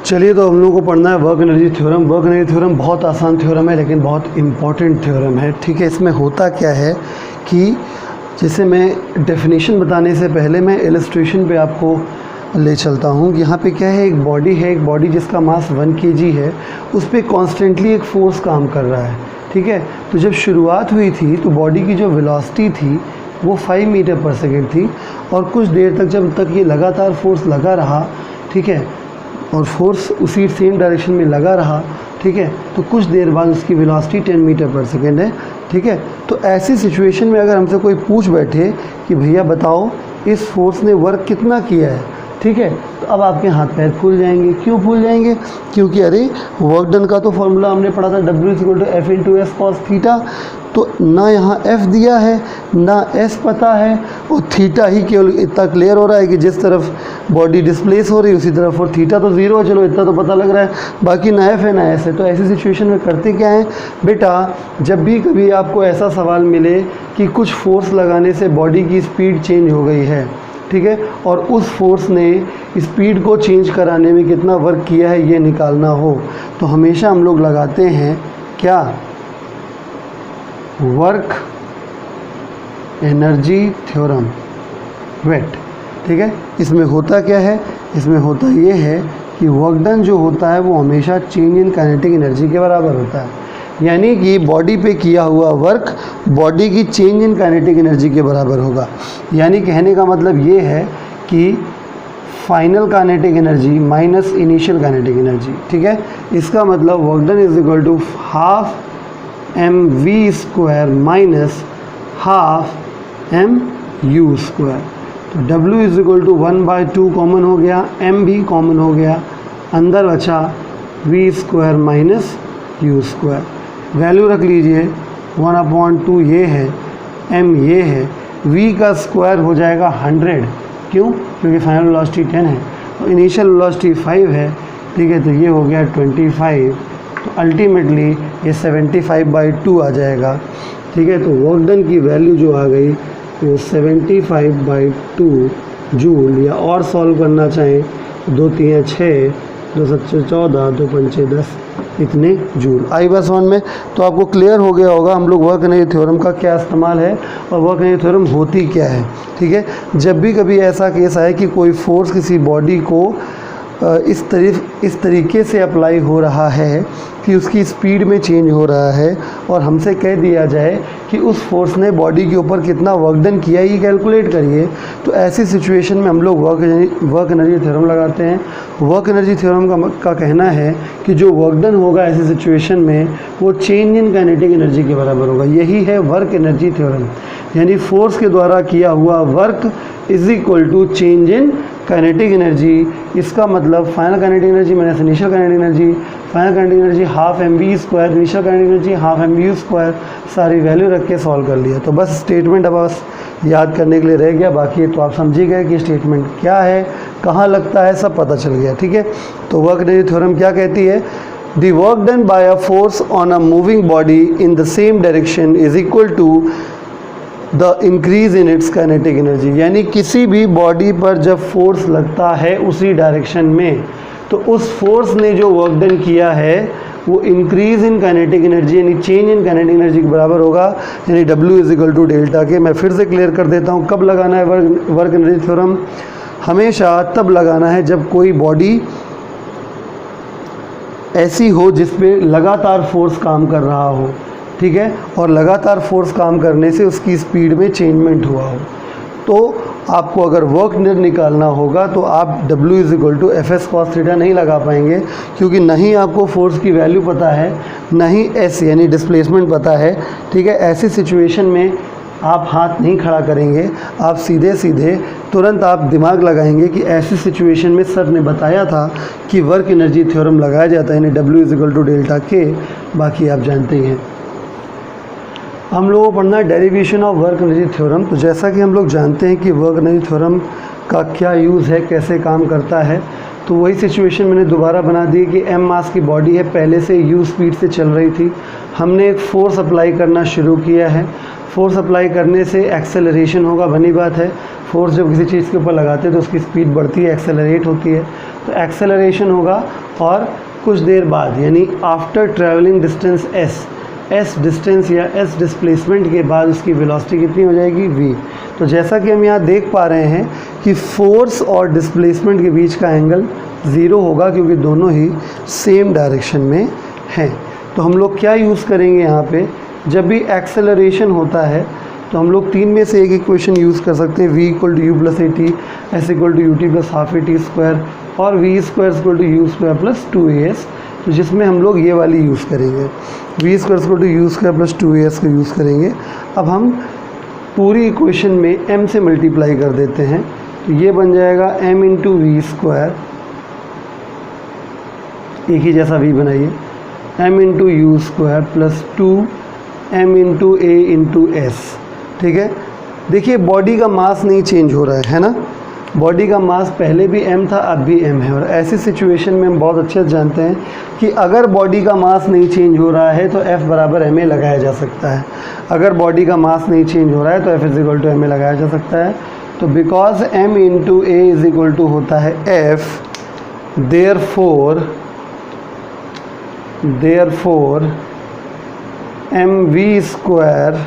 चलिए, तो हम लोगों को पढ़ना है work energy theorem. Work energy theorem बहुत आसान थ्योरम है लेकिन बहुत इम्पॉर्टेंट थ्योरम है। ठीक है, इसमें होता क्या है कि जैसे मैं डेफिनेशन बताने से पहले मैं इलस्ट्रेशन पे आपको ले चलता हूँ। यहाँ पे क्या है, एक बॉडी है, एक बॉडी जिसका मास 1 kg है, उस पर कॉन्स्टेंटली एक फोर्स काम कर रहा है। ठीक है, तो जब शुरुआत हुई थी तो बॉडी की जो वेलोसिटी थी वो 5 मीटर पर सेकेंड थी, और कुछ देर तक जब तक ये लगातार फोर्स लगा रहा, ठीक है, और फोर्स उसी सेम डायरेक्शन में लगा रहा, ठीक है, तो कुछ देर बाद उसकी वेलोसिटी 10 मीटर पर सेकेंड है। ठीक है, तो ऐसी सिचुएशन में अगर हमसे कोई पूछ बैठे कि भैया बताओ इस फोर्स ने वर्क कितना किया है, ठीक है, तो अब आपके हाथ पैर फूल जाएंगे। क्यों फूल जाएंगे? क्योंकि अरे वर्क डन का तो फॉर्मूला हमने पढ़ा था W=F × S cos θ, तो ना यहाँ F दिया है ना S पता है, और थीटा ही केवल इतना क्लियर हो रहा है कि जिस तरफ बॉडी डिस्प्लेस हो रही है उसी तरफ, और थीटा तो ज़ीरो है, चलो इतना तो पता लग रहा है, बाकी ना F है ना S है। तो ऐसी सिचुएशन में करते क्या है बेटा, जब भी कभी आपको ऐसा सवाल मिले कि कुछ फोर्स लगाने से बॉडी की स्पीड चेंज हो गई है, ठीक है, और उस फोर्स ने स्पीड को चेंज कराने में कितना वर्क किया है ये निकालना हो, तो हमेशा हम लोग लगाते हैं क्या, वर्क एनर्जी थ्योरम वेट। ठीक है, इसमें होता क्या है, इसमें होता ये है कि वर्क डन जो होता है वो हमेशा चेंज इन काइनेटिक एनर्जी के बराबर होता है। यानी कि बॉडी पे किया हुआ वर्क बॉडी की चेंज इन काइनेटिक एनर्जी के बराबर होगा। यानी कहने का मतलब ये है कि final kinetic energy minus initial kinetic energy. ठीक है, इसका मतलब work done is equal to ½ mv² minus ½ mu²। तो W is equal to 1/2 common हो गया, m भी कॉमन हो गया, अंदर बचा v² माइनस u²। वैल्यू रख लीजिए, 1/2 ये है, m ये है, v का स्क्वायर हो जाएगा 100। क्यों? क्योंकि फाइनल वेलोसिटी 10 है और इनिशियल वेलोसिटी 5 है। ठीक है, तो ये हो गया 25, तो अल्टीमेटली ये 75/2 आ जाएगा। ठीक है, तो वर्क डन की वैल्यू जो आ गई वो 75/2 जूल, या और सॉल्व करना चाहें 2 3 6, 2 7 14, 2 5 10, इतने जूल आई बस 1 में। तो आपको क्लियर हो गया होगा हम लोग वर्क एनर्जी थ्योरम का क्या इस्तेमाल है और वर्क एनर्जी थ्योरम होती क्या है। ठीक है, जब भी कभी ऐसा केस आए कि कोई फोर्स किसी बॉडी को इस तरीके से अप्लाई हो रहा है कि उसकी स्पीड में चेंज हो रहा है, और हमसे कह दिया जाए कि उस फोर्स ने बॉडी के ऊपर कितना वर्क डन किया ये कैलकुलेट करिए, तो ऐसी सिचुएशन में हम लोग वर्क एनर्जी थ्योरम लगाते हैं। वर्क एनर्जी थ्योरम का कहना है कि जो वर्क डन होगा ऐसी सिचुएशन में वो चेंज इन काइनेटिक एनर्जी के बराबर होगा। यही है वर्क एनर्जी थ्योरम, यानी फोर्स के द्वारा किया हुआ work is equal to change in kinetic energy. इसका मतलब final kinetic energy minus initial kinetic energy, final kinetic energy ½ mv², initial kinetic energy ½ mu², सारी वैल्यू रख के सॉल्व कर लिया। तो बस स्टेटमेंट अब बस याद करने के लिए रह गया, बाकी तो आप समझी गए कि स्टेटमेंट क्या है, कहाँ लगता है, सब पता चल गया। ठीक है, तो वर्क एनर्जी थ्योरम क्या कहती है, the work done by a force on a moving body in the same direction is equal to the increase in its kinetic energy. यानी किसी भी बॉडी पर जब फोर्स लगता है उसी डायरेक्शन में, तो उस फोर्स ने जो वर्क डन किया है वो इंक्रीज इन काइनेटिक एनर्जी यानी चेंज इन काइनेटिक एनर्जी के बराबर होगा, यानी W is equal to delta K. मैं फिर से क्लियर कर देता हूँ कब लगाना है वर्क एनर्जी थ्योरम। हमेशा तब लगाना है जब कोई बॉडी ऐसी हो जिस पे लगातार फोर्स काम कर रहा हो, ठीक है, और लगातार फोर्स काम करने से उसकी स्पीड में चेंजमेंट हुआ हो। तो आपको अगर वर्क डन निकालना होगा तो आप W is equal to Fs cos θ नहीं लगा पाएंगे, क्योंकि नहीं आपको फोर्स की वैल्यू पता है, नहीं S यानी डिस्प्लेसमेंट पता है। ठीक है, ऐसी सिचुएशन में आप हाथ नहीं खड़ा करेंगे, आप सीधे सीधे तुरंत आप दिमाग लगाएंगे कि ऐसी सिचुएशन में सर ने बताया था कि वर्क एनर्जी थ्योरम लगाया जाता है, यानी W is equal to delta K. बाकी आप जानते ही हैं। हम लोगों को पढ़ना है derivation of work energy theorem. तो जैसा कि हम लोग जानते हैं कि वर्क एनर्जी थ्योरम का क्या यूज़ है, कैसे काम करता है, तो वही सिचुएशन मैंने दोबारा बना दी कि m मास की बॉडी है, पहले से u स्पीड से चल रही थी, हमने एक फोर्स अप्लाई करना शुरू किया है। फोर्स अप्लाई करने से एक्सेलरेशन होगा, बनी बात है। फोर्स जब किसी चीज़ के ऊपर लगाते हैं तो उसकी स्पीड बढ़ती है, एक्सेलरेट होती है, तो एक्सेलरेशन होगा और कुछ देर बाद यानी after travelling distance S distance या एस डिस्प्लेसमेंट के बाद उसकी वेलोसिटी कितनी हो जाएगी v। तो जैसा कि हम यहाँ देख पा रहे हैं कि फोर्स और डिस्प्लेसमेंट के बीच का एंगल 0 होगा क्योंकि दोनों ही सेम डायरेक्शन में हैं। तो हम लोग क्या यूज़ करेंगे यहाँ पे, जब भी एक्सेलरेशन होता है तो हम लोग तीन में से एक इक्वेशन यूज़ कर सकते हैं, v equal to u plus a t, s equal to U T plus half A T square और v square equal to you square plus 2as। तो जिसमें हम लोग ये वाली यूज़ करेंगे, v square equal to you square plus 2as को use करेंगे। अब हम पूरी इक्वेशन में m से मल्टीप्लाई कर देते हैं, तो ये बन जाएगा m इंटू वी स्क्वायर, एक ही जैसा v बनाइए, m into you square plus 2m into A into S. ठीक है, देखिए बॉडी का मास नहीं चेंज हो रहा है ना, बॉडी का मास पहले भी m था अब भी m है। और ऐसी सिचुएशन में हम बहुत अच्छे से जानते हैं कि अगर बॉडी का मास नहीं चेंज हो रहा है तो F बराबर ma लगाया जा सकता है। अगर बॉडी का मास नहीं चेंज हो रहा है तो F is equal to ma लगाया जा सकता है। तो because m into a is equal to होता है F, therefore mv square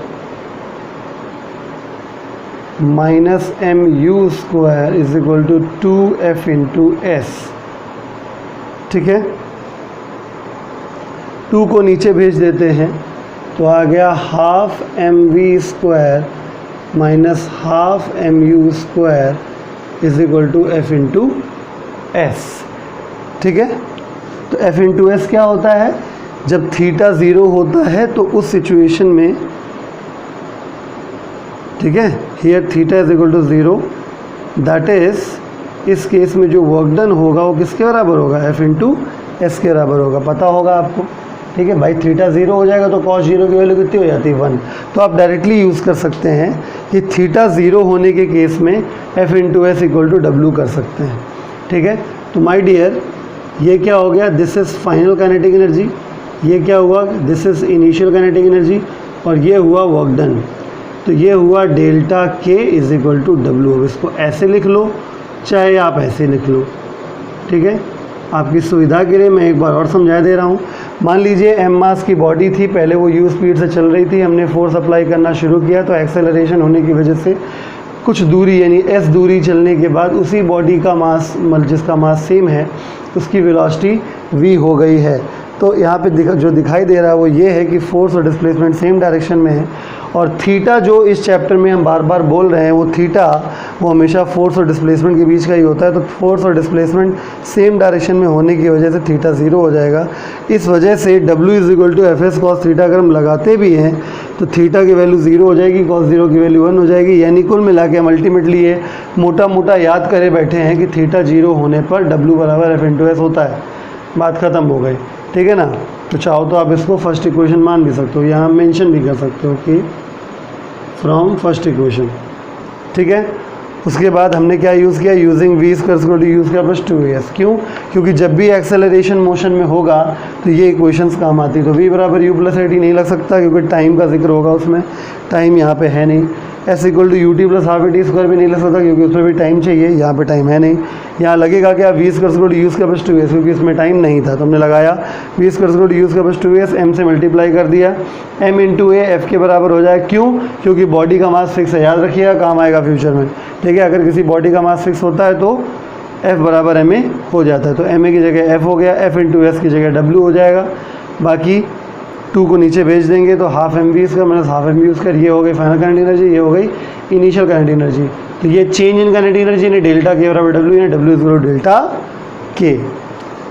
minus M U square is equal to 2f into S. ठीक है, 2 को नीचे भेज देते हैं तो आ गया half M V square minus half M U square is equal to F into S. ठीक है, तो एफ इंटू एस क्या होता है, जब थीटा 0 होता है तो उस सिचुएशन में, ठीक है, here theta is equal to 0, that is इस केस में जो वर्क डन होगा वो किसके बराबर होगा, एफ इंटू एस के बराबर होगा, पता होगा आपको। ठीक है भाई, थीटा 0 हो जाएगा तो कॉस 0 की वैल्यू कितनी हो जाती है 1। तो आप डायरेक्टली यूज़ कर सकते हैं कि थीटा 0 होने के केस में F into S equal to W कर सकते हैं। ठीक है, तो माय डियर ये क्या हो गया, this is final kinetic energy, ये क्या हुआ, this is initial kinetic energy, और ये हुआ वर्क डन। तो ये हुआ डेल्टा के इज इक्वल टू डब्ल्यू। अब इसको ऐसे लिख लो चाहे आप ऐसे लिख लो। ठीक है, आपकी सुविधा के लिए मैं एक बार और समझा दे रहा हूँ। मान लीजिए एम मास की बॉडी थी, पहले वो यू स्पीड से चल रही थी, हमने फोर्स अप्लाई करना शुरू किया तो एक्सेलरेशन होने की वजह से कुछ दूरी यानी एस दूरी चलने के बाद उसी बॉडी का मास, जिसका मास सेम है, उसकी वेलोसिटी v हो गई है। तो यहाँ पे जो दिखाई दे रहा है वो ये है कि फोर्स और डिस्प्लेसमेंट सेम डायरेक्शन में है, और थीटा जो इस चैप्टर में हम बार बार बोल रहे हैं वो थीटा वो हमेशा फोर्स और डिस्प्लेसमेंट के बीच का ही होता है। तो फोर्स और डिस्प्लेसमेंट सेम डायरेक्शन में होने की वजह से थीटा 0 हो जाएगा। इस वजह से W is equal to F S cos theta अगर हम लगाते भी हैं तो थीटा की वैल्यू 0 हो जाएगी, कॉस 0 की वैल्यू 1 हो जाएगी। यानी कुल मिला के हम अल्टीमेटली ये मोटा मोटा याद करे बैठे हैं कि थीटा 0 होने पर W बराबर एफ इंटू एस होता है। बात ख़त्म हो गई। ठीक है ना, तो चाहो तो आप इसको फर्स्ट इक्वेशन मान भी सकते हो, यहाँ मेंशन भी कर सकते हो कि फ्रॉम फर्स्ट इक्वेशन। ठीक है, उसके बाद हमने क्या यूज़ किया, using V square equal to you square plus 2as। क्यों, क्योंकि जब भी एक्सेलरेशन मोशन में होगा तो ये इक्वेशंस काम आती है। तो v बराबर यू प्लस ए टी नहीं लग सकता क्योंकि टाइम का जिक्र होगा उसमें, टाइम यहाँ पे है नहीं। S equal to U T plus half A T square भी नहीं लग सकता क्योंकि उसमें भी टाइम चाहिए, यहाँ पे टाइम है नहीं। यहाँ लगेगा क्या, V square equal to you square plus 2as, क्योंकि इसमें टाइम नहीं था तो हमने लगाया V square equal to you square plus 2as, m से मल्टीप्लाई कर दिया, m इंटू ए एफ के बराबर हो जाए। क्यों, क्योंकि बॉडी का मास फिक्स है, याद रखिएगा, काम आएगा फ्यूचर में। ठीक है, अगर किसी बॉडी का मास फिक्स होता है तो f बराबर ma हो जाता है। तो ma की जगह f हो गया, f इंटू एस की जगह w हो जाएगा। बाकी 2 को नीचे भेज देंगे तो half M V square minus half M U square, ये हो गई फाइनल काइनेटिक एनर्जी, ये हो गई इनिशियल काइनेटिक एनर्जी। तो ये चेंज इन काइनेटिक एनर्जी ने डेल्टा के बराबर डब्ल्यू, यानी W is equal to delta के।